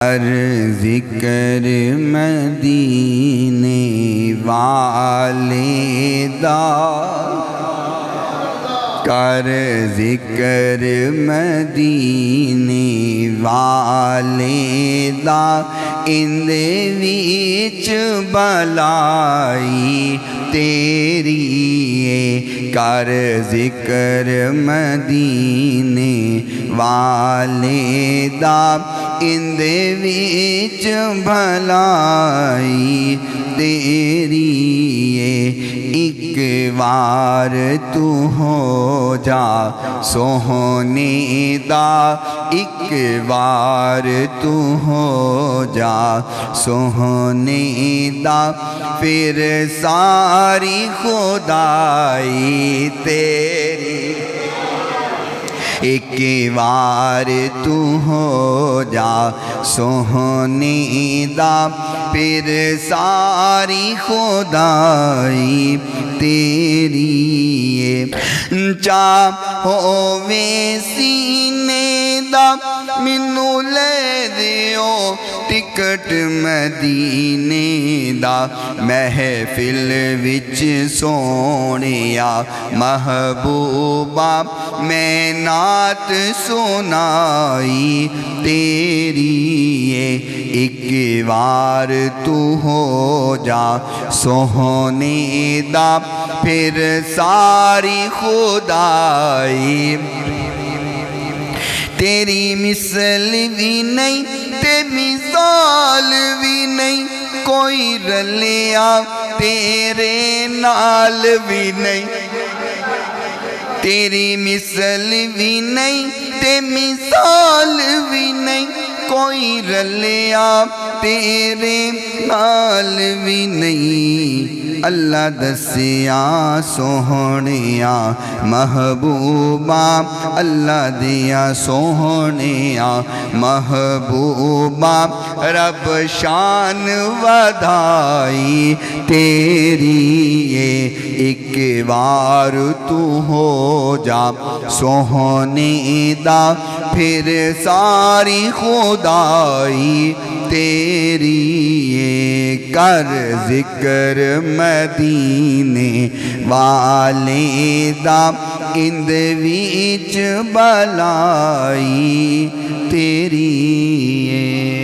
کر ذکر مدینے والے دا، کر ذکر مدینے والے دا، اندے ویچ بلائی تیری ہے۔ کر ذکر مدینے والے دا، اندے ویچ بھلائی تیری ہے۔ ایک بار تو ہو جا سوہنے دا، ایک بار تو ہو جا سوہنے دا، پھر ساری خدائی تیری۔ ایک بار تو ہو جا سوہنے دا، پھر ساری خدائی تیری ہے۔ چاہو میں سینے دا، مینوں لے دیو ٹکٹ مدینے دا، محفل وچ سونیا محبوبہ میں نعت سنائی تیری ہے۔ ایک بار تو ہو جا سوہنے دا، پھر ساری خدائی تیری مثل بھی نہیں تے مثال بھی نہیں، کوئی رلیا تیرے نال بھی نہیں۔ تیری مثل بھی نہیں تے مثال بھی نہیں، کوئی رلیا تیرے نال بھی نہیں۔ اللہ دسیا سوہنیا محبوبہ، اللہ دیا سوہنیا محبوبہ، رب شان ودائی تیری ہے۔ ایک بار تو ہو جا سوہنے دا، پھر ساری خدائی تیری ہے۔ کر ذکر مدینے والے دا، اندے ویچ بلائی تیری ہے۔